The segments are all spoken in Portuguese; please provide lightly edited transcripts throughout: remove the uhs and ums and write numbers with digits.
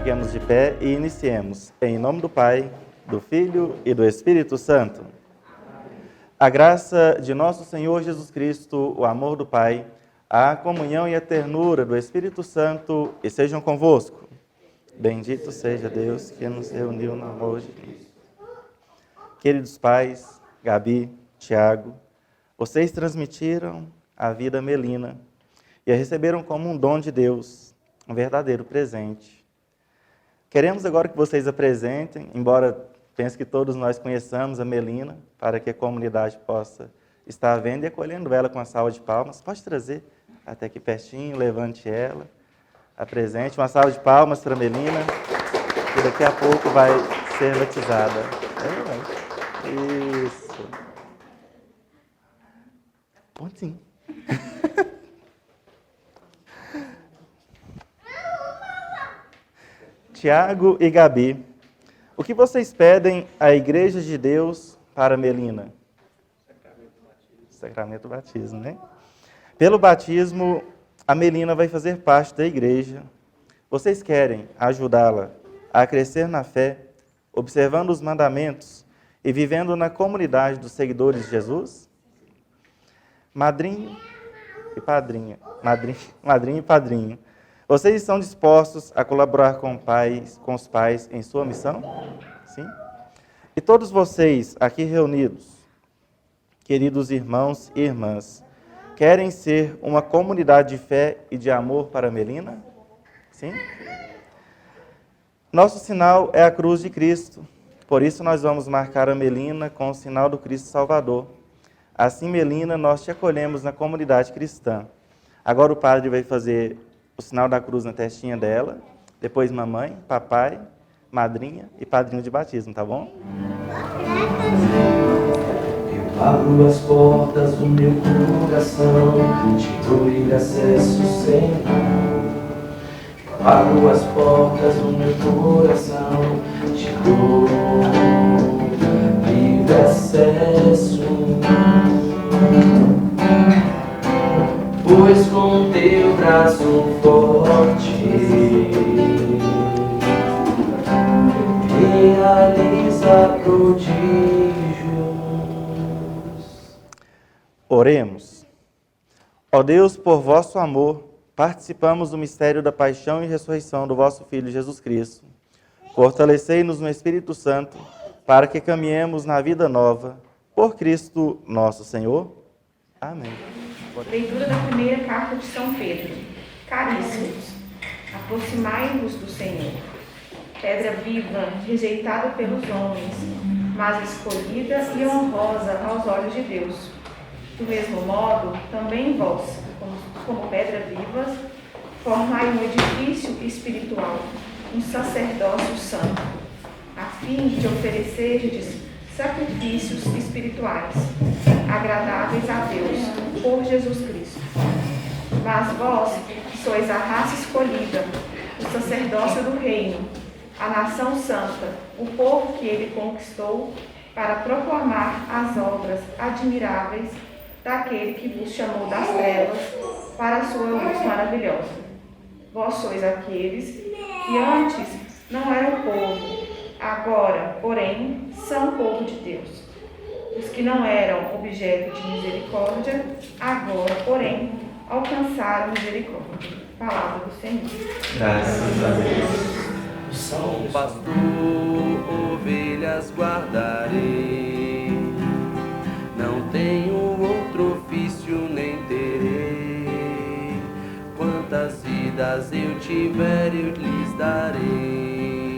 Fiquemos de pé e iniciemos. Em nome do Pai, do Filho e do Espírito Santo. A graça de nosso Senhor Jesus Cristo, o amor do Pai, a comunhão e a ternura do Espírito Santo estejam convosco. Bendito seja Deus que nos reuniu no amor de Cristo. Queridos pais, Gabi, Tiago, vocês transmitiram a vida a Melina e a receberam como um dom de Deus, um verdadeiro presente. Queremos agora que vocês apresentem, embora pense que todos nós conheçamos a Melina, para que a comunidade possa estar vendo e acolhendo ela com uma salva de palmas. Pode trazer até aqui pertinho, levante ela, apresente. Uma salva de palmas para a Melina, que daqui a pouco vai ser batizada. Isso. Pontinho. Tiago e Gabi, o que vocês pedem à Igreja de Deus para Melina? Sacramento do batismo, né? Pelo batismo, a Melina vai fazer parte da igreja. Vocês querem ajudá-la a crescer na fé, observando os mandamentos e vivendo na comunidade dos seguidores de Jesus? Madrinho e padrinha. Madrinho e padrinho. Vocês estão dispostos a colaborar com os pais em sua missão? Sim? E todos vocês aqui reunidos, queridos irmãos e irmãs, querem ser uma comunidade de fé e de amor para Melina? Sim? Nosso sinal é a cruz de Cristo. Por isso nós vamos marcar a Melina com o sinal do Cristo Salvador. Assim, Melina, nós te acolhemos na comunidade cristã. Agora o padre vai fazer o sinal da cruz na testinha dela, depois mamãe, papai, madrinha e padrinho de batismo, tá bom? Eu abro as portas do meu coração, te dou livre acesso, Senhor. Eu abro as portas do meu coração, te dou livre acesso. Pois com teu braço forte realiza prodígios. Oremos. Ó Deus, por vosso amor, participamos do mistério da paixão e ressurreição do vosso Filho Jesus Cristo. Fortalecei-nos no Espírito Santo, para que caminhemos na vida nova, por Cristo nosso Senhor. Amém. Leitura da primeira carta de São Pedro. Caríssimos, aproximai-vos do Senhor. Pedra viva, rejeitada pelos homens, mas escolhida e honrosa aos olhos de Deus. Do mesmo modo, também vós, como pedra vivas, formai um edifício espiritual, um sacerdócio santo, a fim de oferecerdes sacrifícios espirituais, agradáveis a Deus, por Jesus Cristo. Mas vós, que sois a raça escolhida, o sacerdócio do reino, a nação santa, o povo que ele conquistou, para proclamar as obras admiráveis daquele que vos chamou das trevas para a sua luz maravilhosa. Vós sois aqueles que antes não eram povo, agora, porém, são povo de Deus. Os que não eram objeto de misericórdia, agora, porém, alcançaram misericórdia. Palavra do Senhor. Graças a Deus. São pastor, ovelhas guardarei. Não tenho outro ofício nem terei. Quantas vidas eu tiver, eu lhes darei.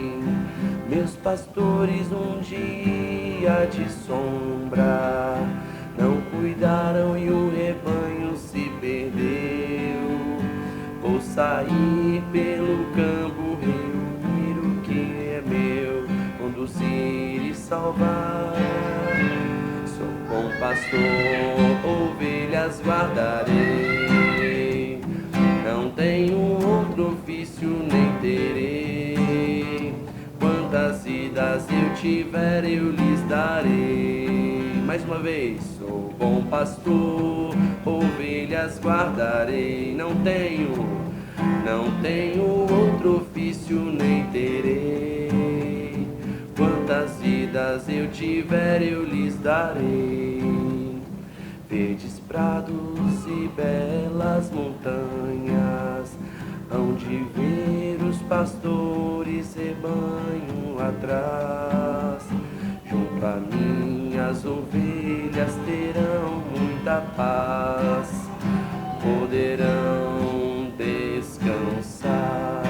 Meus pastores um dia de sombra não cuidaram e o rebanho se perdeu. Vou sair pelo campo, reunir o que é meu, conduzir e salvar. Sou bom pastor, ovelhas guardarei. Não tenho outro ofício nem terei. Quantas vidas eu tiver, eu lhes darei. Mais uma vez, sou bom pastor, ovelhas guardarei. Não tenho Não tenho outro ofício nem terei. Quantas vidas eu tiver, eu lhes darei. Verdes prados e belas montanhas, hão de ver os pastores rebanho atrás. Junto a minhas ovelhas terão muita paz, poderão descansar.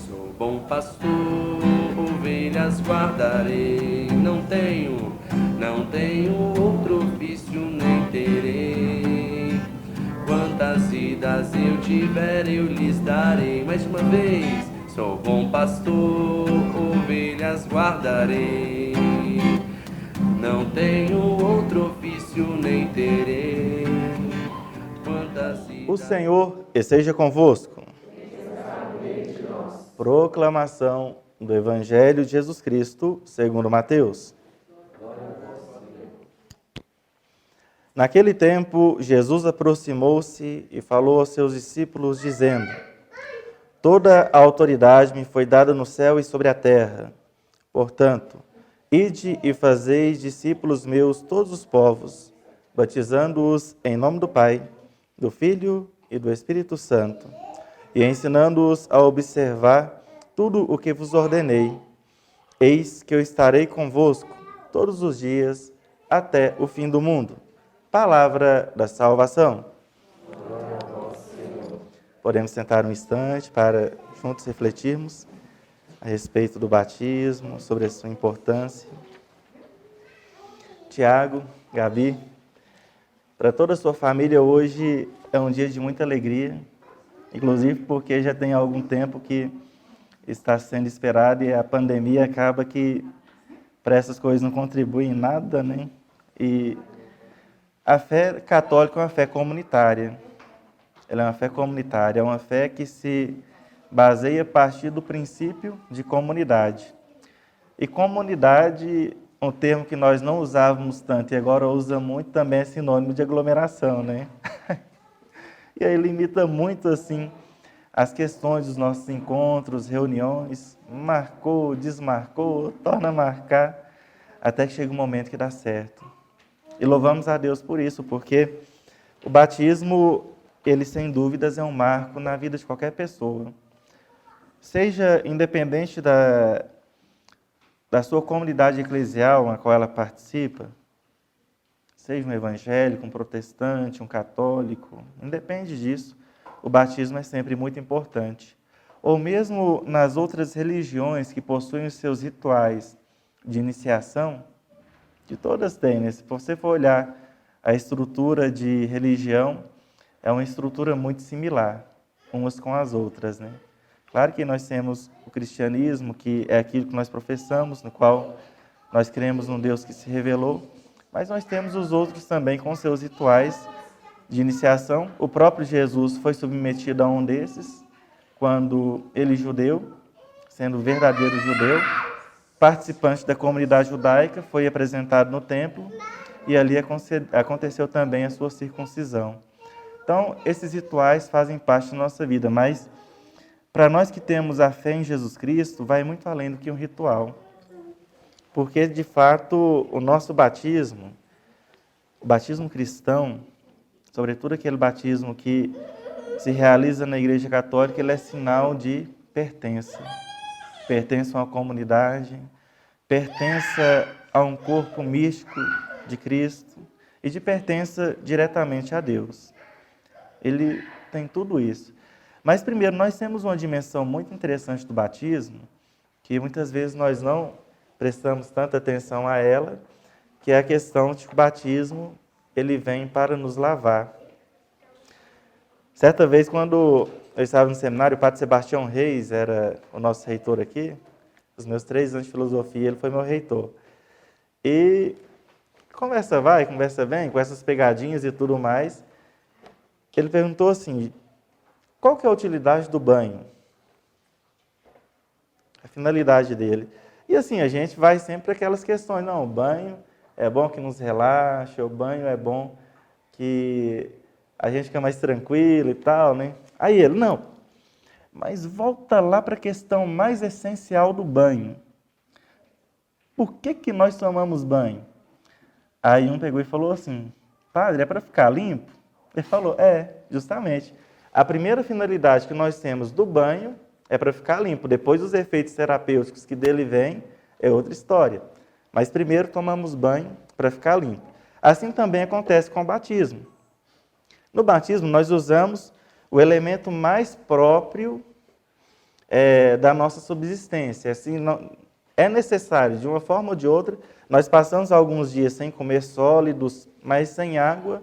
Sou bom pastor, ovelhas guardarei. Não tenho outro ofício nem terei. Quantas vidas eu tiver, eu lhes darei. Mais uma vez, sou bom pastor, ovelhas guardarei. Não tenho outro ofício nem terei. Quantas vidas... O Senhor esteja convosco. Proclamação do Evangelho de Jesus Cristo, segundo Mateus. Naquele tempo, Jesus aproximou-se e falou aos seus discípulos, dizendo: Toda a autoridade me foi dada no céu e sobre a terra. Portanto, ide e fazei discípulos meus todos os povos, batizando-os em nome do Pai, do Filho e do Espírito Santo, e ensinando-os a observar tudo o que vos ordenei. Eis que eu estarei convosco todos os dias até o fim do mundo. Palavra da salvação. Podemos sentar um instante para juntos refletirmos a respeito do batismo, sobre a sua importância. Tiago, Gabi, para toda a sua família hoje é um dia de muita alegria, inclusive porque já tem algum tempo que está sendo esperado e a pandemia acaba que para essas coisas não contribui em nada, né? E a fé católica é uma fé comunitária. Ela é uma fé comunitária, é uma fé que se baseia a partir do princípio de comunidade. E comunidade, um termo que nós não usávamos tanto e agora usa muito, também é sinônimo de aglomeração, né? E aí limita muito, assim, as questões dos nossos encontros, reuniões, marcou, desmarcou, torna a marcar, até que chega um momento que dá certo. E louvamos a Deus por isso, porque o batismo, ele sem dúvidas é um marco na vida de qualquer pessoa. Seja independente da sua comunidade eclesial na qual ela participa, seja um evangélico, um protestante, um católico, independe disso, o batismo é sempre muito importante. Ou mesmo nas outras religiões que possuem os seus rituais de iniciação, que todas têm, né? Se você for olhar a estrutura de religião, é uma estrutura muito similar, umas com as outras, né? Claro que nós temos o cristianismo, que é aquilo que nós professamos, no qual nós cremos num Deus que se revelou, mas nós temos os outros também com seus rituais de iniciação. O próprio Jesus foi submetido a um desses, quando ele judeu, sendo verdadeiro judeu, participante da comunidade judaica, foi apresentado no templo e ali aconteceu também a sua circuncisão. Então, esses rituais fazem parte da nossa vida, mas para nós que temos a fé em Jesus Cristo, vai muito além do que um ritual. Porque, de fato, o nosso batismo, o batismo cristão, sobretudo aquele batismo que se realiza na Igreja Católica, ele é sinal de pertença. Pertença a uma comunidade, pertença a um corpo místico de Cristo e de pertença diretamente a Deus. Ele tem tudo isso. Mas, primeiro, nós temos uma dimensão muito interessante do batismo, que muitas vezes nós não prestamos tanta atenção a ela, que é a questão de que o batismo ele vem para nos lavar. Certa vez, quando eu estava no seminário, o padre Sebastião Reis era o nosso reitor aqui, os meus 3 anos de filosofia, ele foi meu reitor. E conversa vai, conversa vem, com essas pegadinhas e tudo mais, ele perguntou assim, qual que é a utilidade do banho? A finalidade dele. E assim, a gente vai sempre para aquelas questões, não, o banho é bom que nos relaxa, o banho é bom que a gente fica mais tranquilo e tal, né? Aí ele, não, Mas volta lá para a questão mais essencial do banho. Por que nós tomamos banho? Aí um pegou e falou assim, padre, é para ficar limpo? Ele falou, justamente. A primeira finalidade que nós temos do banho é para ficar limpo. Depois os efeitos terapêuticos que dele vêm é outra história. Mas primeiro tomamos banho para ficar limpo. Assim também acontece com o batismo. No batismo nós usamos o elemento mais próprio da nossa subsistência. Assim, é necessário, de uma forma ou de outra, nós passamos alguns dias sem comer sólidos, mas sem água,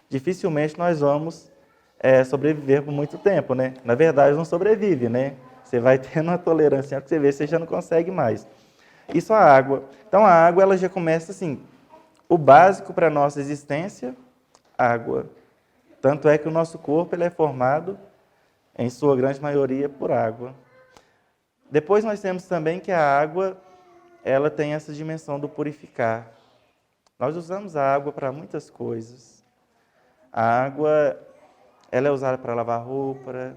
dificilmente nós vamos sobreviver por muito tempo, né? Na verdade, não sobrevive, né? Você vai tendo uma tolerância, que você vê, você já não consegue mais. Isso a água. Então, a água, ela já começa assim, o básico para a nossa existência, água. Tanto é que o nosso corpo ele é formado, em sua grande maioria, por água. Depois nós temos também que a água, ela tem essa dimensão do purificar. Nós usamos a água para muitas coisas. A água, ela é usada para lavar roupa,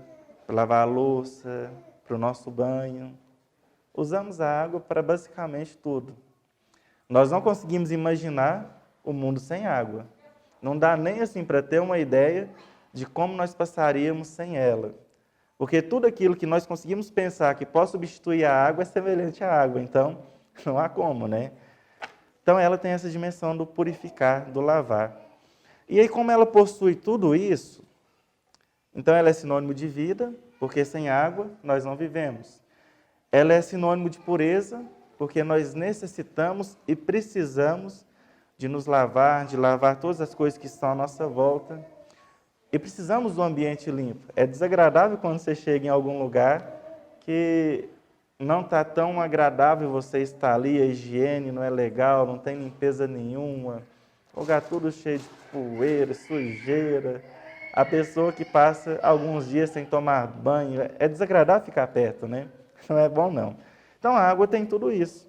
para lavar a louça, para o nosso banho. Usamos a água para basicamente tudo. Nós não conseguimos imaginar o mundo sem água. Não dá nem assim para ter uma ideia de como nós passaríamos sem ela. Porque tudo aquilo que nós conseguimos pensar que pode substituir a água é semelhante à água. Então, não há como, né? Então, ela tem essa dimensão do purificar, do lavar. E aí, como ela possui tudo isso, então ela é sinônimo de vida, porque sem água nós não vivemos. Ela é sinônimo de pureza, porque nós necessitamos e precisamos de nos lavar, de lavar todas as coisas que estão à nossa volta. E precisamos do ambiente limpo. É desagradável quando você chega em algum lugar que não está tão agradável você estar ali, a higiene não é legal, não tem limpeza nenhuma, o lugar tudo cheio de poeira, sujeira. A pessoa que passa alguns dias sem tomar banho, é desagradável ficar perto, né? Não é bom, não. Então, a água tem tudo isso.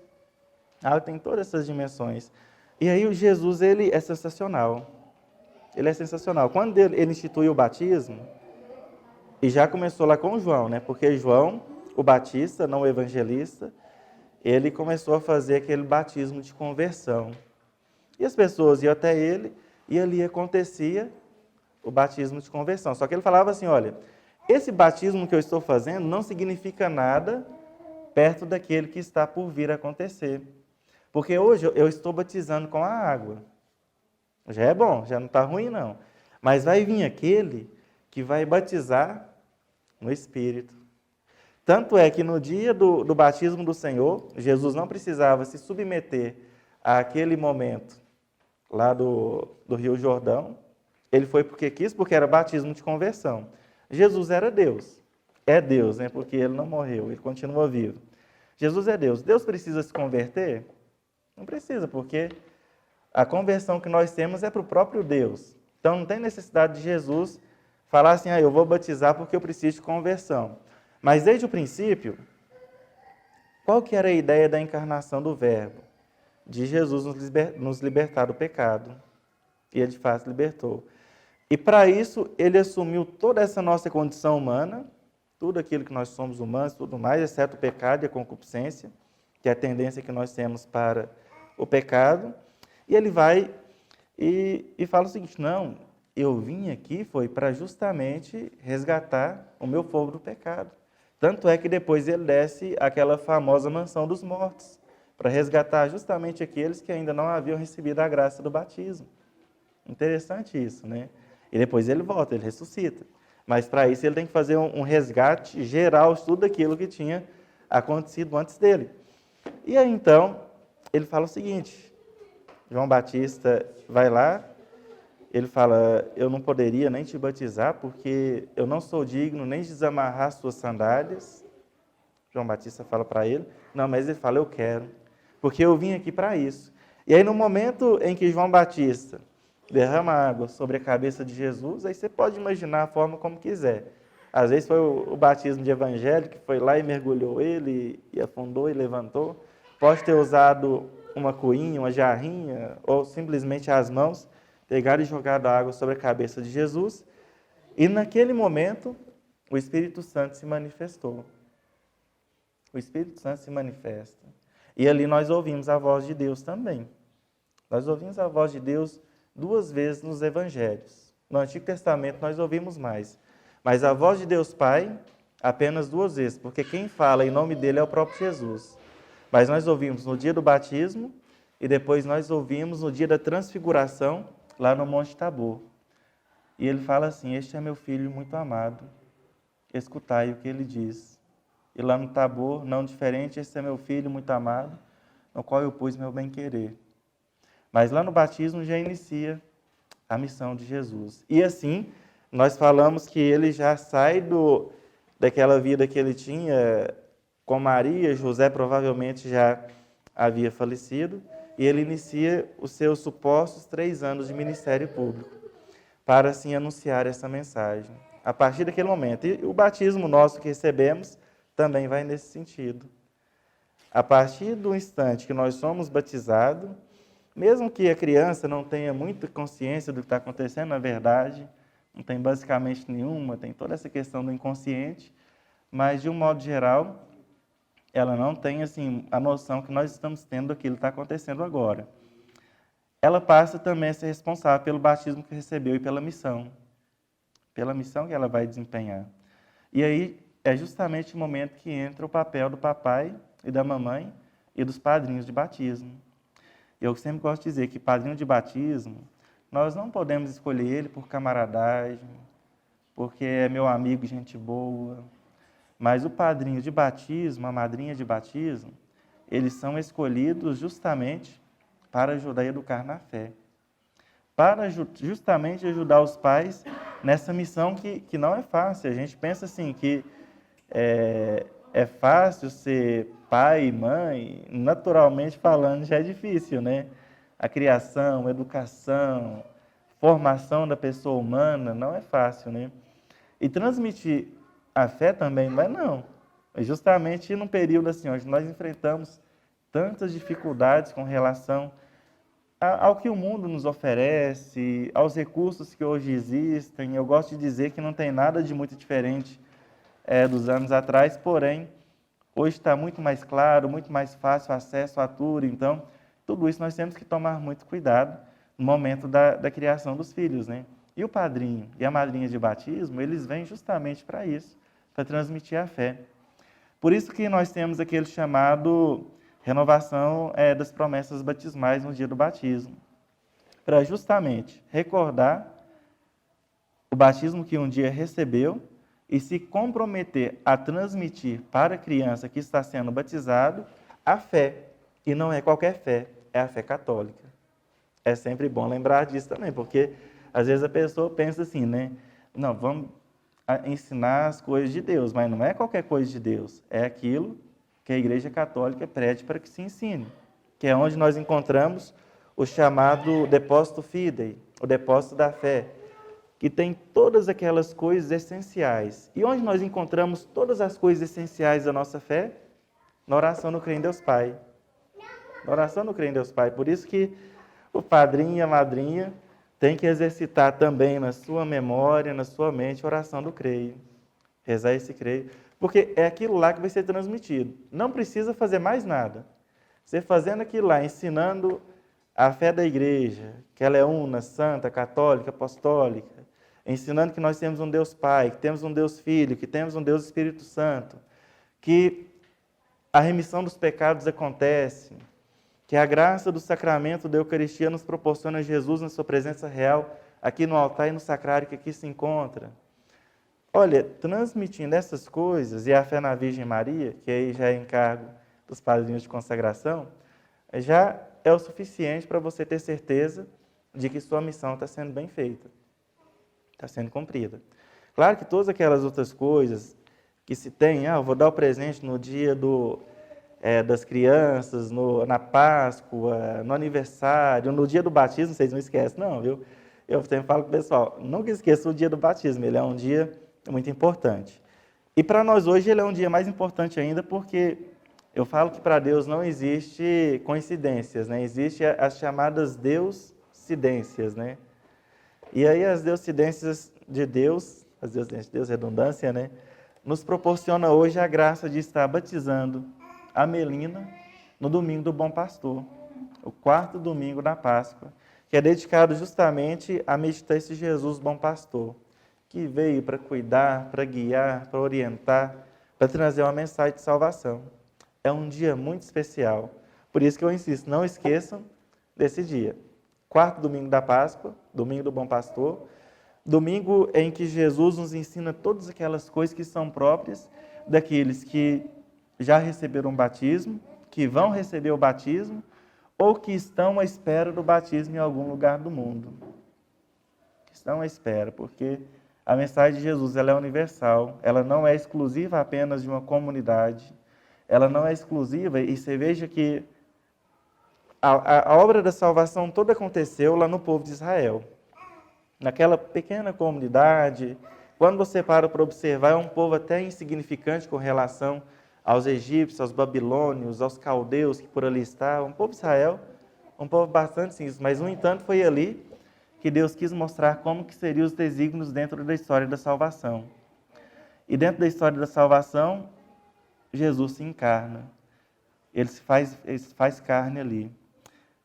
A água tem todas essas dimensões. E aí, o Jesus, ele é sensacional. Ele é sensacional. Quando ele instituiu o batismo, e já começou lá com João, né? Porque João, o batista, não o evangelista, ele começou a fazer aquele batismo de conversão. E as pessoas iam até ele, e ali acontecia o batismo de conversão. Só que ele falava assim, olha, esse batismo que eu estou fazendo não significa nada perto daquele que está por vir a acontecer. Porque hoje eu estou batizando com a água. Já é bom, já não está ruim, não. Mas vai vir aquele que vai batizar no Espírito. Tanto é que no dia do batismo do Senhor, Jesus não precisava se submeter àquele momento lá do Rio Jordão. Ele foi porque quis, porque era batismo de conversão. Jesus era Deus. É Deus, né? Porque ele não morreu, ele continua vivo. Jesus é Deus. Deus precisa se converter? Não precisa, porque a conversão que nós temos é para o próprio Deus. Então, não tem necessidade de Jesus falar assim, eu vou batizar porque eu preciso de conversão. Mas, desde o princípio, qual que era a ideia da encarnação do Verbo? De Jesus nos libertar do pecado. E ele, de fato, libertou. E, para isso, ele assumiu toda essa nossa condição humana, tudo aquilo que nós somos humanos, tudo mais, exceto o pecado e a concupiscência, que é a tendência que nós temos para o pecado. E ele vai e fala o seguinte, não, eu vim aqui foi para justamente resgatar o meu povo do pecado. Tanto é que depois ele desce àquela famosa mansão dos mortos, para resgatar justamente aqueles que ainda não haviam recebido a graça do batismo. Interessante isso, né? E depois ele volta, ele ressuscita. Mas para isso ele tem que fazer um resgate geral de tudo aquilo que tinha acontecido antes dele. E aí então, ele fala o seguinte, João Batista vai lá, ele fala, eu não poderia nem te batizar, porque eu não sou digno nem de desamarrar suas sandálias. João Batista fala para ele, não, mas ele fala, eu quero, porque eu vim aqui para isso. E aí no momento em que João Batista derrama água sobre a cabeça de Jesus, aí você pode imaginar a forma como quiser. Às vezes foi o batismo de evangelho, que foi lá e mergulhou ele, e afundou e levantou. Pode ter usado uma coinha, uma jarrinha, ou simplesmente as mãos, pegaram e jogaram a água sobre a cabeça de Jesus. E naquele momento, o Espírito Santo se manifestou. O Espírito Santo se manifesta. E ali nós ouvimos a voz de Deus também. Nós ouvimos a voz de Deus 2 vezes nos Evangelhos. No Antigo Testamento nós ouvimos mais. Mas a voz de Deus Pai, apenas 2 vezes, porque quem fala em nome dele é o próprio Jesus. Mas nós ouvimos no dia do batismo e depois nós ouvimos no dia da transfiguração, lá no Monte Tabor. E ele fala assim: este é meu filho muito amado, escutai o que ele diz. E lá no Tabor, não diferente, este é meu filho muito amado, no qual eu pus meu bem-querer. Mas lá no batismo já inicia a missão de Jesus. E assim, nós falamos que ele já sai daquela vida que ele tinha com Maria. José provavelmente já havia falecido, e ele inicia os seus supostos 3 anos de ministério público, para assim anunciar essa mensagem. A partir daquele momento. E o batismo nosso que recebemos também vai nesse sentido. A partir do instante que nós somos batizados, mesmo que a criança não tenha muita consciência do que está acontecendo, na verdade, não tem basicamente nenhuma, tem toda essa questão do inconsciente, mas, de um modo geral, ela não tem assim, a noção que nós estamos tendo daquilo que está acontecendo agora. Ela passa também a ser responsável pelo batismo que recebeu e pela missão que ela vai desempenhar. E aí é justamente o momento que entra o papel do papai e da mamãe e dos padrinhos de batismo. Eu sempre gosto de dizer que padrinho de batismo, nós não podemos escolher ele por camaradagem, porque é meu amigo, gente boa. Mas o padrinho de batismo, a madrinha de batismo, eles são escolhidos justamente para ajudar a educar na fé. Para justamente ajudar os pais nessa missão que não é fácil. A gente pensa assim que é fácil ser pai e mãe, naturalmente falando, já é difícil, né? A criação, a educação, formação da pessoa humana não é fácil, né? E transmitir a fé também não é não. É justamente num período assim, onde nós enfrentamos tantas dificuldades com relação ao que o mundo nos oferece, aos recursos que hoje existem. Eu gosto de dizer que não tem nada de muito diferente dos anos atrás, porém, hoje está muito mais claro, muito mais fácil o acesso a tudo. Então, tudo isso nós temos que tomar muito cuidado no momento da criação dos filhos, né? E o padrinho e a madrinha de batismo, eles vêm justamente para isso, para transmitir a fé. Por isso que nós temos aquele chamado renovação das promessas batismais no dia do batismo, para justamente recordar o batismo que um dia recebeu e se comprometer a transmitir para a criança que está sendo batizado a fé. E não é qualquer fé, é a fé católica. É sempre bom lembrar disso também, porque às vezes a pessoa pensa assim, né? Não, vamos ensinar as coisas de Deus, mas não é qualquer coisa de Deus, é aquilo que a Igreja Católica pede para que se ensine, que é onde nós encontramos o chamado depósito fidei, o depósito da fé, que tem todas aquelas coisas essenciais. E onde nós encontramos todas as coisas essenciais da nossa fé? Na oração no Creio em Deus Pai. Na oração no Creio em Deus Pai. Por isso que o padrinho e a madrinha têm que exercitar também na sua memória, na sua mente, a oração do Creio. Rezar esse Creio. Porque é aquilo lá que vai ser transmitido. Não precisa fazer mais nada. Você fazendo aquilo lá, ensinando a fé da igreja, que ela é una, santa, católica, apostólica, ensinando que nós temos um Deus Pai, que temos um Deus Filho, que temos um Deus Espírito Santo, que a remissão dos pecados acontece, que a graça do sacramento da Eucaristia nos proporciona Jesus na sua presença real, aqui no altar e no sacrário que aqui se encontra. Olha, transmitindo essas coisas, e a fé na Virgem Maria, que aí já é encargo dos padrinhos de consagração, já é o suficiente para você ter certeza de que sua missão está sendo bem feita, está sendo cumprida. Claro que todas aquelas outras coisas que se tem, eu vou dar o presente no dia das crianças, na Páscoa, no aniversário, no dia do batismo, vocês não esquecem, não, viu? Eu sempre falo para o pessoal, nunca esqueça o dia do batismo, ele é um dia muito importante. E para nós hoje ele é um dia mais importante ainda porque eu falo que para Deus não existe coincidências, né? Existem as chamadas deuscidências, né? E aí as deuscidências de Deus Deus, redundância, né? Nos proporciona hoje a graça de estar batizando a Melina no domingo do Bom Pastor, o 4º domingo da Páscoa, que é dedicado justamente a meditar esse Jesus Bom Pastor, que veio para cuidar, para guiar, para orientar, para trazer uma mensagem de salvação. É um dia muito especial. Por isso que eu insisto, não esqueçam desse dia. 4º domingo da Páscoa, domingo do Bom Pastor, domingo em que Jesus nos ensina todas aquelas coisas que são próprias daqueles que já receberam o batismo, que vão receber o batismo, ou que estão à espera do batismo em algum lugar do mundo. Estão à espera, porque a mensagem de Jesus ela é universal, ela não é exclusiva apenas de uma comunidade, ela não é exclusiva, e você veja que a obra da salvação toda aconteceu lá no povo de Israel. Naquela pequena comunidade, quando você para observar, é um povo até insignificante com relação aos egípcios, aos babilônios, aos caldeus que por ali estavam. O povo de Israel, um povo bastante simples, mas, no entanto, foi ali que Deus quis mostrar como que seriam os desígnios dentro da história da salvação. E dentro da história da salvação, Jesus se encarna. Ele se faz carne ali.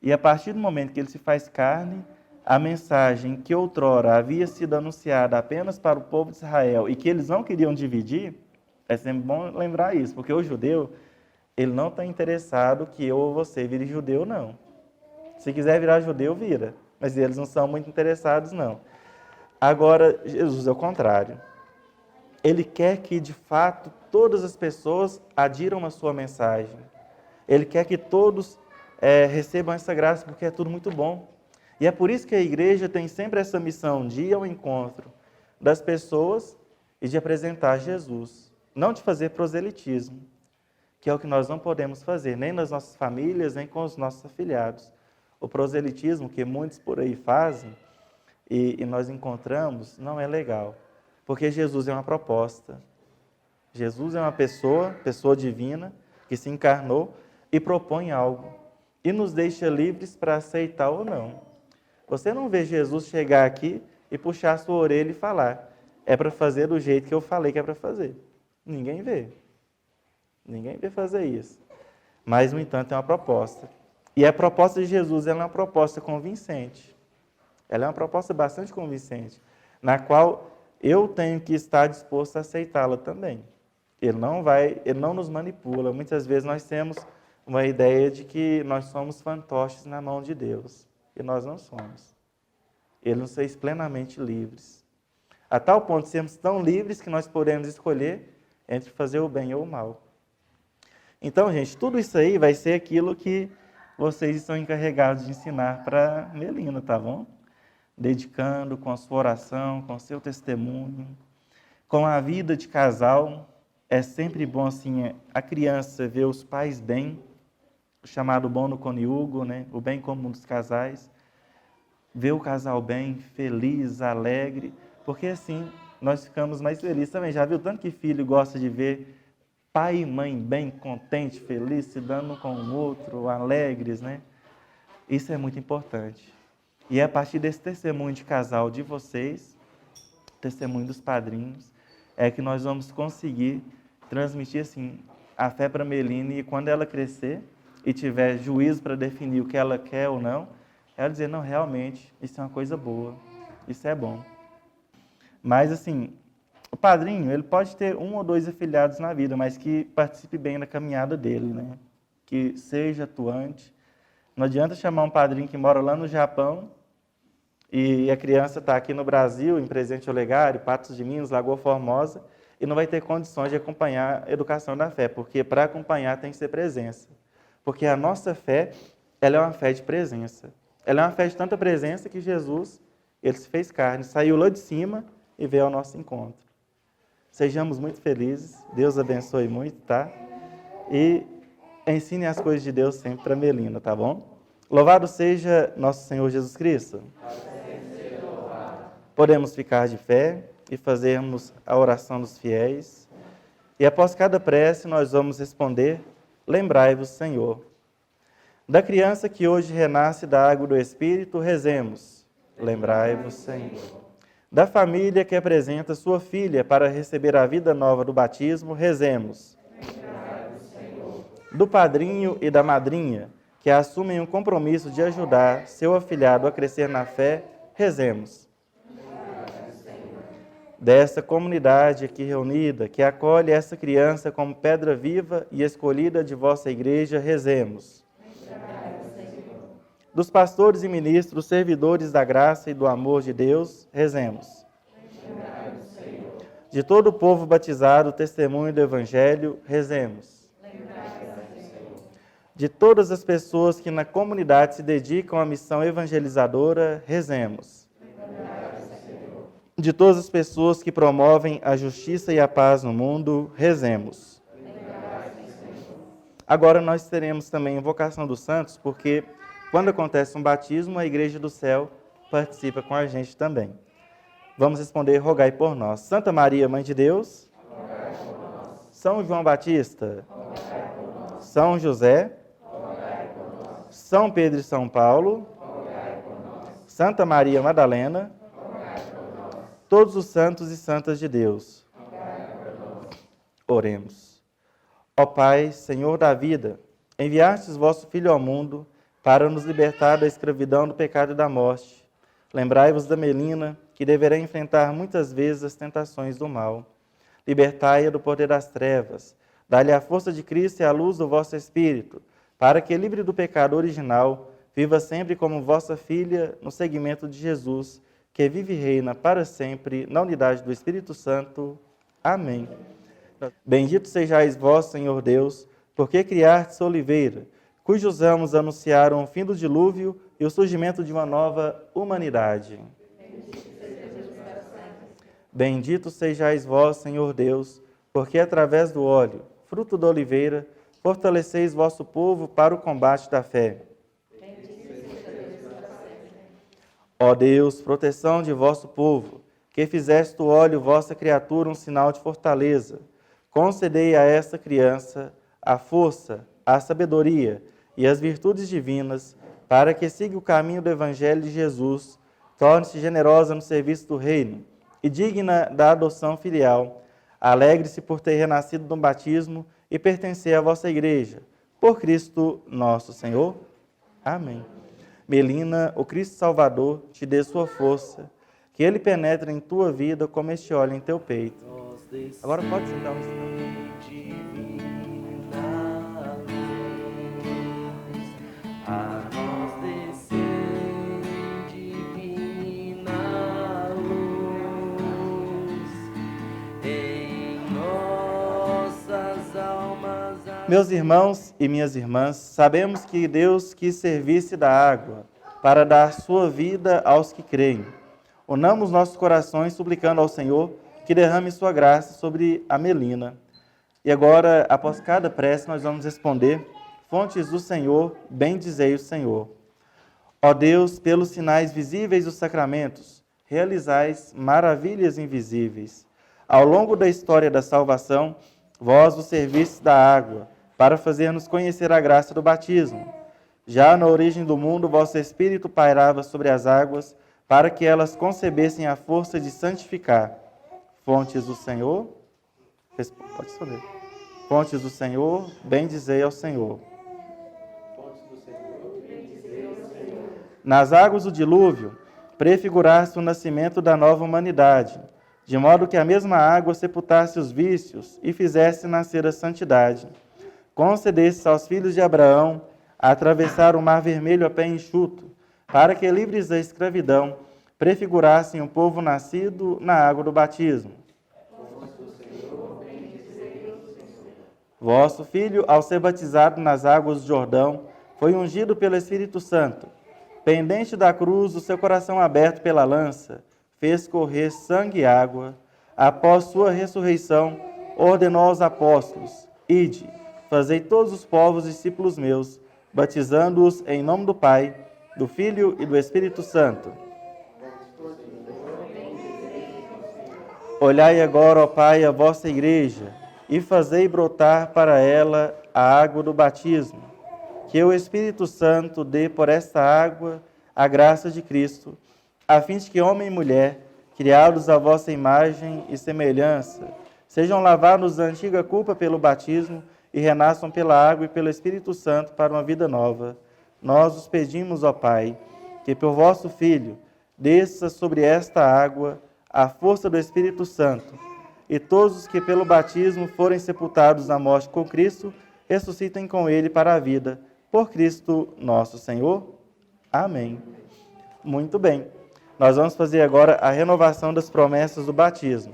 E a partir do momento que ele se faz carne, a mensagem que outrora havia sido anunciada apenas para o povo de Israel e que eles não queriam dividir, é sempre bom lembrar isso, porque o judeu, ele não está interessado que eu ou você vire judeu, não. Se quiser virar judeu, vira, mas eles não são muito interessados, não. Agora, Jesus é o contrário. Ele quer que, de fato, todas as pessoas adiram a sua mensagem. Ele quer que todos recebam essa graça, porque é tudo muito bom. E é por isso que a igreja tem sempre essa missão de ir ao encontro das pessoas e de apresentar Jesus. Não de fazer proselitismo, que é o que nós não podemos fazer, nem nas nossas famílias, nem com os nossos afilhados. O proselitismo que muitos por aí fazem e nós encontramos não é legal, porque Jesus é uma proposta. Jesus é uma pessoa divina, que se encarnou e propõe algo e nos deixa livres para aceitar ou não. Você não vê Jesus chegar aqui e puxar a sua orelha e falar, é para fazer do jeito que eu falei que é para fazer. Ninguém vê. Ninguém vê fazer isso. Mas, no entanto, é uma proposta. E a proposta de Jesus ela é uma proposta convincente. Ela é uma proposta bastante convincente, na qual eu tenho que estar disposto a aceitá-la também. Ele não nos manipula. Muitas vezes nós temos uma ideia de que nós somos fantoches na mão de Deus. E nós não somos. Ele nos fez plenamente livres. A tal ponto de sermos tão livres que nós podemos escolher entre fazer o bem ou o mal. Então, gente, tudo isso aí vai ser aquilo que vocês estão encarregados de ensinar para Melina, tá bom? Dedicando com a sua oração, com o seu testemunho, com a vida de casal. É sempre bom, assim, a criança ver os pais bem, o chamado bom no conjugo, né? O bem comum dos casais. Ver o casal bem, feliz, alegre, porque assim nós ficamos mais felizes também. Já viu tanto que filho gosta de ver pai e mãe bem, contente, feliz, se dando um com o outro, alegres, né? Isso é muito importante. E é a partir desse testemunho de casal de vocês, testemunho dos padrinhos, é que nós vamos conseguir transmitir assim a fé para Melina, e quando ela crescer e tiver juízo para definir o que ela quer ou não, ela dizer, não, realmente, isso é uma coisa boa, isso é bom. Mas, assim, o padrinho, ele pode ter 1 ou 2 afilhados na vida, mas que participe bem da caminhada dele, né? Que seja atuante. Não adianta chamar um padrinho que mora lá no Japão e a criança está aqui no Brasil, em Presidente Olegário, Patos de Minas, Lagoa Formosa, e não vai ter condições de acompanhar a educação da fé, porque para acompanhar tem que ser presença. Porque a nossa fé, ela é uma fé de presença. Ela é uma fé de tanta presença que Jesus, ele se fez carne, saiu lá de cima e veio ao nosso encontro. Sejamos muito felizes, Deus abençoe muito, tá? E ensine as coisas de Deus sempre para Melina, tá bom? Louvado seja nosso Senhor Jesus Cristo. Podemos ficar de pé e fazermos a oração dos fiéis. E após cada prece nós vamos responder, lembrai-vos, Senhor. Da criança que hoje renasce da água do Espírito, rezemos. Lembrai-vos, Senhor. Da família que apresenta sua filha para receber a vida nova do batismo, rezemos. Do padrinho e da madrinha, que assumem o compromisso de ajudar seu afilhado a crescer na fé, rezemos. Dessa comunidade aqui reunida, que acolhe essa criança como pedra viva e escolhida de vossa igreja, rezemos. Dos pastores e ministros, servidores da graça e do amor de Deus, rezemos. De todo o povo batizado, testemunho do Evangelho, rezemos. De todas as pessoas que na comunidade se dedicam à missão evangelizadora, rezemos. De todas as pessoas que promovem a justiça e a paz no mundo, rezemos. Agora nós teremos também invocação dos santos, porque quando acontece um batismo, a Igreja do Céu participa com a gente também. Vamos responder, rogai por nós. Santa Maria, Mãe de Deus, rogai por nós. São João Batista, rogai por nós. São José, rogai por nós. São Pedro e São Paulo, rogai por nós. Santa Maria Madalena, rogai por nós. Todos os santos e santas de Deus, rogai por nós. Oremos. Ó Pai, Senhor da vida, enviastes vosso Filho ao mundo para nos libertar da escravidão do pecado e da morte. Lembrai-vos da Melina, que deverá enfrentar muitas vezes as tentações do mal. Libertai-a do poder das trevas, dai-lhe a força de Cristo e a luz do vosso Espírito, para que, livre do pecado original, viva sempre como vossa filha no seguimento de Jesus, que vive e reina para sempre na unidade do Espírito Santo. Amém. Bendito sejais vós, Senhor Deus, porque criastes a oliveira, cujos ramos anunciaram o fim do dilúvio e o surgimento de uma nova humanidade. Bendito sejais vós, Senhor Deus, porque através do óleo, fruto da oliveira, fortaleceis vosso povo para o combate da fé. Ó Deus, proteção de vosso povo, que fizeste do óleo vossa criatura um sinal de fortaleza, concedei a esta criança a força, a sabedoria e as virtudes divinas, para que siga o caminho do Evangelho de Jesus, torne-se generosa no serviço do reino e digna da adoção filial. Alegre-se por ter renascido no batismo e pertencer à vossa igreja. Por Cristo nosso Senhor. Amém. Melina, o Cristo Salvador, te dê sua força, que ele penetre em tua vida como este óleo em teu peito. Agora pode sentar um instante. A nós descer divina luz em nossas almas. Meus irmãos e minhas irmãs, sabemos que Deus quis servir-se da água para dar sua vida aos que creem. Unamos nossos corações suplicando ao Senhor que derrame sua graça sobre a Melina. E agora, após cada prece, nós vamos responder: fontes do Senhor, bendizei o Senhor. Ó Deus, pelos sinais visíveis dos sacramentos, realizais maravilhas invisíveis. Ao longo da história da salvação, vós os servistes da água, para fazer-nos conhecer a graça do batismo. Já na origem do mundo, vosso Espírito pairava sobre as águas, para que elas concebessem a força de santificar. Fontes do Senhor, pode responder. Fontes do Senhor, bendizei ao Senhor. Nas águas do dilúvio, prefiguraste o nascimento da nova humanidade, de modo que a mesma água sepultasse os vícios e fizesse nascer a santidade. Concedeste aos filhos de Abraão a atravessar o mar vermelho a pé enxuto, para que, livres da escravidão, prefigurassem o povo nascido na água do batismo. Vosso Filho, ao ser batizado nas águas do Jordão, foi ungido pelo Espírito Santo. Pendente da cruz, o seu coração aberto pela lança, fez correr sangue e água. Após sua ressurreição, ordenou aos apóstolos: ide, fazei todos os povos discípulos meus, batizando-os em nome do Pai, do Filho e do Espírito Santo. Olhai agora, ó Pai, a vossa igreja, e fazei brotar para ela a água do batismo. Que o Espírito Santo dê por esta água a graça de Cristo, a fim de que homem e mulher, criados à vossa imagem e semelhança, sejam lavados da antiga culpa pelo batismo e renasçam pela água e pelo Espírito Santo para uma vida nova. Nós os pedimos, ó Pai, que por vosso Filho desça sobre esta água a força do Espírito Santo, e todos os que pelo batismo forem sepultados na morte com Cristo, ressuscitem com Ele para a vida. Por Cristo nosso Senhor. Amém. Muito bem. Nós vamos fazer agora a renovação das promessas do batismo.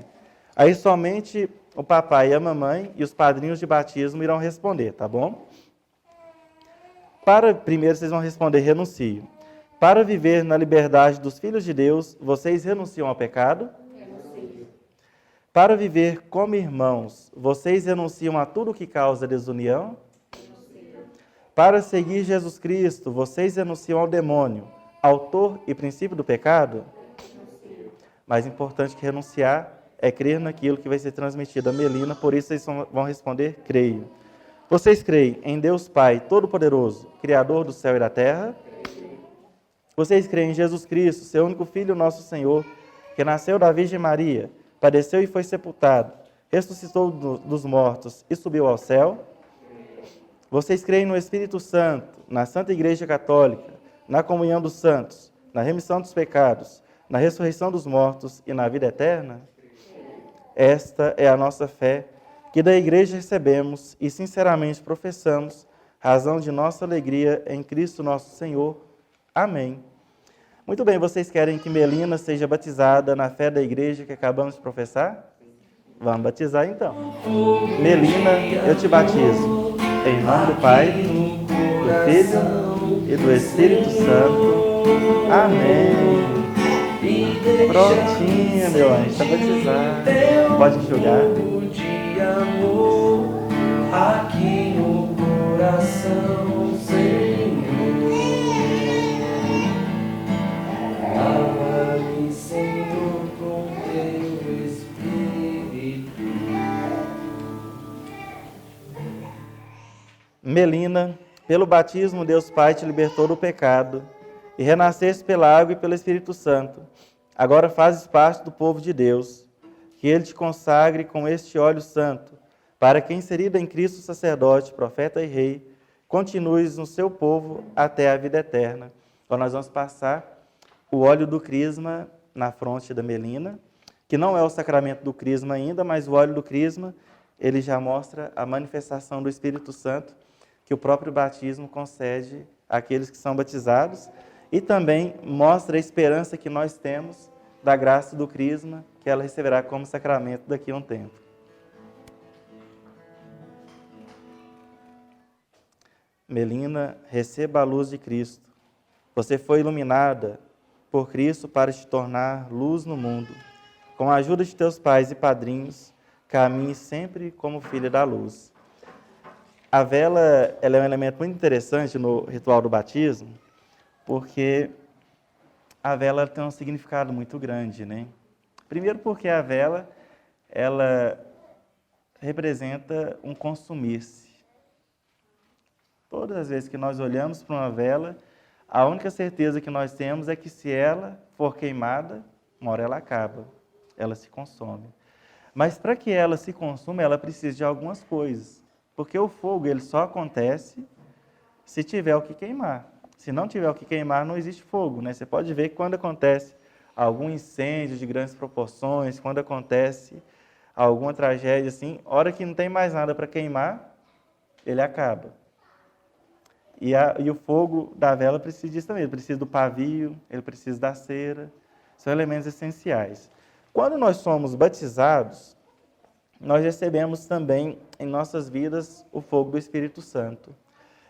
Aí somente o papai e a mamãe e os padrinhos de batismo irão responder, tá bom? Primeiro vocês vão responder renuncio. Para viver na liberdade dos filhos de Deus, vocês renunciam ao pecado? Renuncio. Para viver como irmãos, vocês renunciam a tudo que causa desunião? Renuncio. Para seguir Jesus Cristo, vocês renunciam ao demônio, autor e princípio do pecado? Renuncio. Mais importante que renunciar é crer naquilo que vai ser transmitido a Melina, por isso vocês vão responder, creio. Vocês creem em Deus Pai Todo-Poderoso, Criador do céu e da terra? Vocês creem em Jesus Cristo, seu único Filho, nosso Senhor, que nasceu da Virgem Maria, padeceu e foi sepultado, ressuscitou dos mortos e subiu ao céu? Vocês creem no Espírito Santo, na Santa Igreja Católica, na comunhão dos santos, na remissão dos pecados, na ressurreição dos mortos e na vida eterna? Esta é a nossa fé, que da Igreja recebemos e sinceramente professamos, razão de nossa alegria em Cristo nosso Senhor. Amém. Muito bem, vocês querem que Melina seja batizada na fé da Igreja que acabamos de professar? Vamos batizar então. Melina, eu te batizo. Em nome do Pai, do Filho e do Espírito Santo. Amém. Prontinha, meu anjo, está batizado. Pode enxugar. Aqui no coração, Senhor. Lava-me, Senhor, com teu Espírito. Melina, pelo batismo, Deus Pai te libertou do pecado e renasceste pela água e pelo Espírito Santo. Agora fazes parte do povo de Deus. Que Ele te consagre com este óleo santo, para que, inserida em Cristo sacerdote, profeta e rei, continues no seu povo até a vida eterna. Então nós vamos passar o óleo do crisma na fronte da Melina, que não é o sacramento do crisma ainda, mas o óleo do crisma, ele já mostra a manifestação do Espírito Santo, que o próprio batismo concede àqueles que são batizados, e também mostra a esperança que nós temos da graça do crisma, que ela receberá como sacramento daqui a um tempo. Melina, receba a luz de Cristo. Você foi iluminada por Cristo para te tornar luz no mundo. Com a ajuda de teus pais e padrinhos, caminhe sempre como filha da luz. A vela, ela é um elemento muito interessante no ritual do batismo, porque a vela tem um significado muito grande, né? Primeiro porque a vela, ela representa um consumir-se. Todas as vezes que nós olhamos para uma vela, a única certeza que nós temos é que se ela for queimada, uma hora ela acaba, ela se consome. Mas para que ela se consuma, ela precisa de algumas coisas, porque o fogo ele só acontece se tiver o que queimar. Se não tiver o que queimar, não existe fogo, né? Você pode ver que quando acontece algum incêndio de grandes proporções, quando acontece alguma tragédia assim, hora que não tem mais nada para queimar, ele acaba. E o fogo da vela precisa disso também, ele precisa do pavio, ele precisa da cera, são elementos essenciais. Quando nós somos batizados, nós recebemos também em nossas vidas o fogo do Espírito Santo.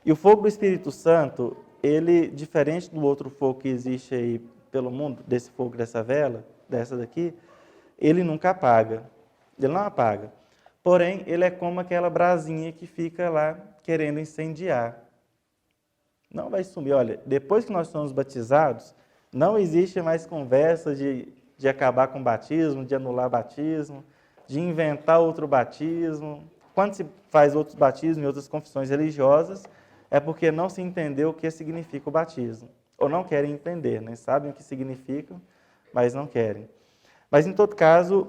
E o fogo do Espírito Santo, ele, diferente do outro fogo que existe aí pelo mundo, desse fogo dessa vela, dessa daqui, ele nunca apaga, ele não apaga. Porém, ele é como aquela brasinha que fica lá querendo incendiar. Não vai sumir. Olha, depois que nós somos batizados, não existe mais conversa de acabar com o batismo, de anular batismo, de inventar outro batismo. Quando se faz outros batismos e outras confissões religiosas, é porque não se entendeu o que significa o batismo. Ou não querem entender, né? Sabem o que significa, mas não querem. Mas, em todo caso,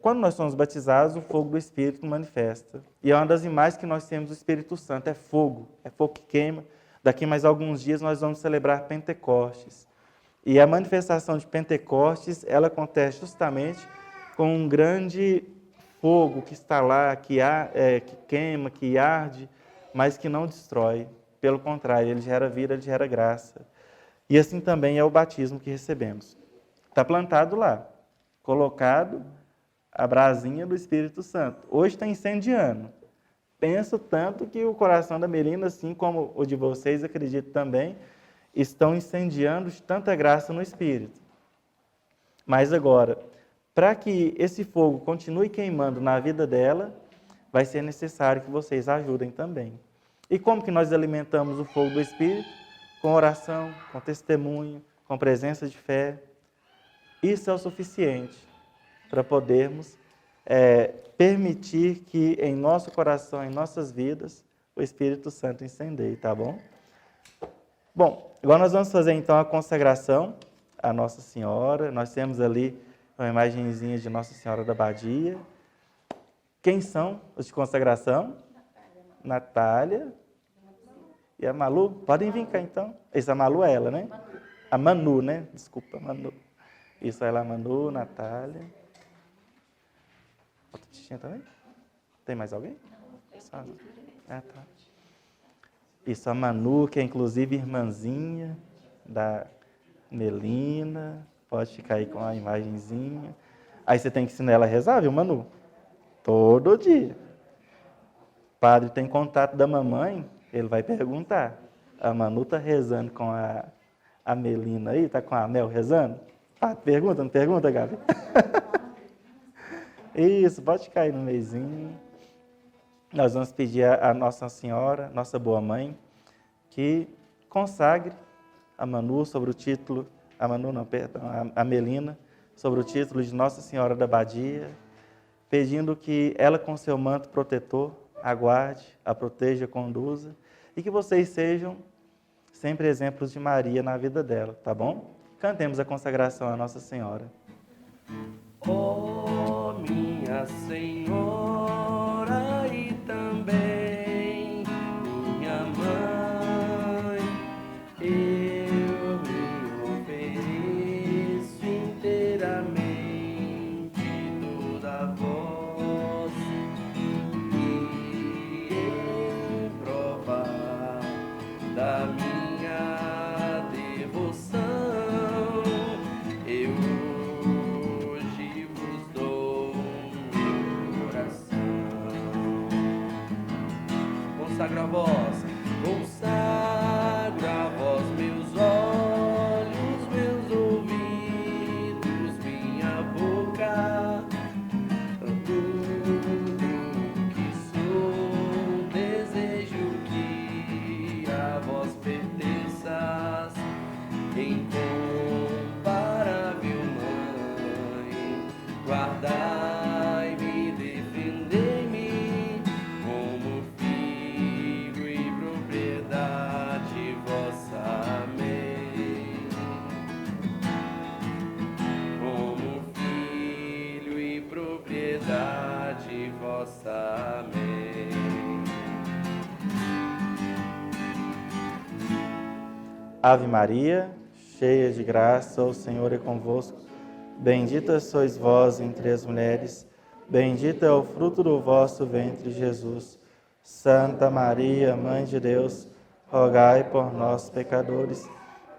quando nós somos batizados, o fogo do Espírito manifesta. E é uma das imagens que nós temos do Espírito Santo, é fogo que queima. Daqui mais alguns dias nós vamos celebrar Pentecostes. E a manifestação de Pentecostes, ela acontece justamente com um grande fogo que está lá, que queima, que arde, mas que não destrói. Pelo contrário, ele gera vida, ele gera graça. E assim também é o batismo que recebemos. Está plantado lá, colocado a brasinha do Espírito Santo. Hoje está incendiando. Penso tanto que o coração da Melina, assim como o de vocês, acredito também, estão incendiando de tanta graça no Espírito. Mas agora, para que esse fogo continue queimando na vida dela, vai ser necessário que vocês ajudem também. E como que nós alimentamos o fogo do Espírito? Com oração, com testemunho, com presença de fé. Isso é o suficiente para podermos permitir que em nosso coração, em nossas vidas, o Espírito Santo incendeie, tá bom? Bom, agora nós vamos fazer então a consagração à Nossa Senhora. Nós temos ali uma imagenzinha de Nossa Senhora da Badia. Quem são os de consagração? Natália e a Malu. Podem vir cá então. Essa Malu é ela, né? A Manu, né? Desculpa, Manu. Isso, ela é a Manu, Natália. Outra tichinha também? Tem mais alguém? Tá. Isso, a Manu, que é inclusive irmãzinha da Melina. Pode ficar aí com a imagenzinha. Aí você tem que ensinar ela a rezar, viu, Manu? Todo dia. O padre tem contato da mamãe, ele vai perguntar. A Manu está rezando com a Melina aí? Está com a Mel rezando? Ah, pergunta, não pergunta, Gabi? Isso, pode cair no meizinho. Nós vamos pedir a Nossa Senhora, nossa boa mãe, que consagre a Manu sobre o título, a Melina, sobre o título de Nossa Senhora da Badia, pedindo que ela, com seu manto protetor, aguarde, a proteja, conduza, e que vocês sejam sempre exemplos de Maria na vida dela, tá bom? Cantemos a consagração à Nossa Senhora. Ó minha Senhora e também minha mãe, eu me ofereço inteiramente toda a vós e em prova da minha devoção eu hoje vos dou meu coração. Consagro a vós meus olhos, meus ouvidos, minha boca, tudo que sou, desejo que a vós pertenças, incomparável mãe, guardai-me, defendei-me, como filho e propriedade vossa, amém. Como filho e propriedade vossa, amém. Ave Maria, cheia de graça, o Senhor é convosco. Bendita sois vós entre as mulheres, bendito é o fruto do vosso ventre, Jesus. Santa Maria, Mãe de Deus, rogai por nós, pecadores,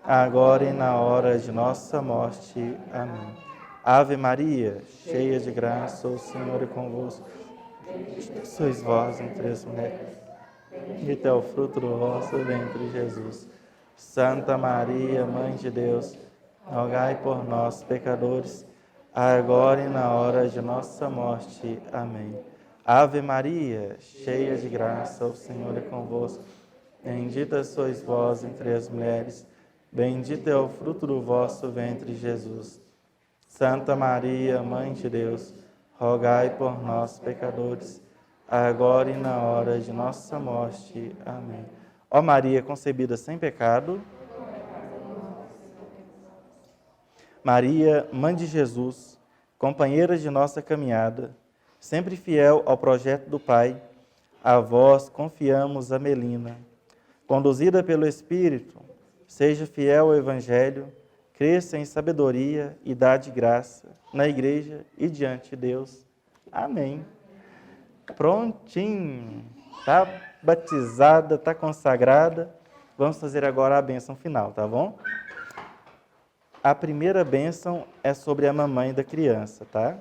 agora e na hora de nossa morte. Amém. Ave Maria, cheia de graça, o Senhor é convosco. Bendita sois vós entre as mulheres, bendito é o fruto do vosso ventre, Jesus. Santa Maria, Mãe de Deus, rogai por nós, pecadores, agora e na hora de nossa morte. Amém. Ave Maria, cheia de graça, o Senhor é convosco. Bendita sois vós entre as mulheres, bendito é o fruto do vosso ventre, Jesus. Santa Maria, Mãe de Deus, rogai por nós, pecadores, agora e na hora de nossa morte. Amém. Ó Maria, concebida sem pecado, Maria, Mãe de Jesus, companheira de nossa caminhada, sempre fiel ao projeto do Pai, a vós confiamos a Melina. Conduzida pelo Espírito, seja fiel ao Evangelho, cresça em sabedoria e dá de graça na igreja e diante de Deus. Amém. Prontinho. Está batizada, está consagrada. Vamos fazer agora a bênção final, tá bom? A primeira bênção é sobre a mamãe da criança, tá?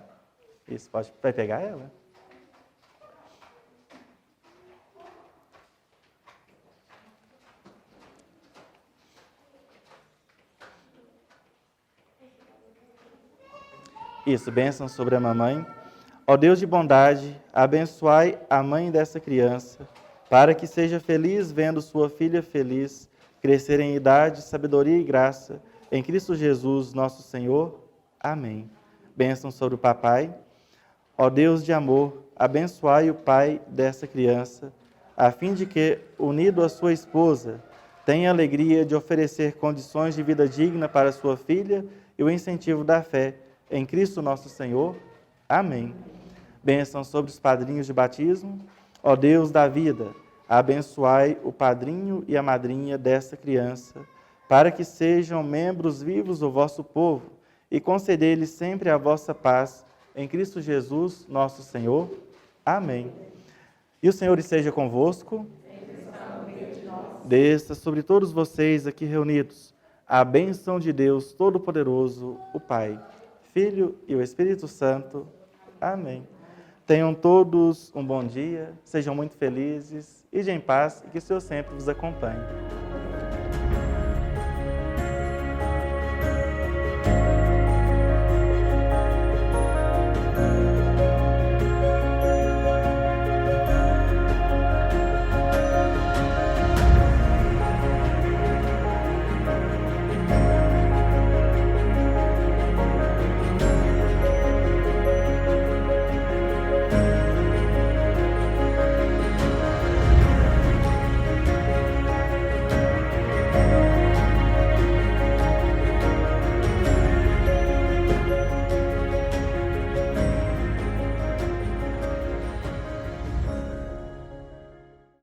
Isso, vai pegar ela? Isso, bênção sobre a mamãe. Ó Deus de bondade, abençoai a mãe dessa criança, para que seja feliz vendo sua filha feliz, crescer em idade, sabedoria e graça, em Cristo Jesus, nosso Senhor. Amém. Bênção sobre o papai. Ó Deus de amor, abençoai o pai dessa criança, a fim de que, unido à sua esposa, tenha a alegria de oferecer condições de vida digna para sua filha e o incentivo da fé, em Cristo nosso Senhor. Amém. Bênção sobre os padrinhos de batismo. Ó Deus da vida, abençoai o padrinho e a madrinha dessa criança, para que sejam membros vivos do vosso povo e concedei-lhes sempre a vossa paz, em Cristo Jesus, nosso Senhor. Amém. E o Senhor esteja convosco. Desça sobre todos vocês aqui reunidos a bênção de Deus Todo-Poderoso, o Pai, Filho e o Espírito Santo. Amém. Tenham todos um bom dia, sejam muito felizes, e em paz, e que o Senhor sempre vos acompanhe.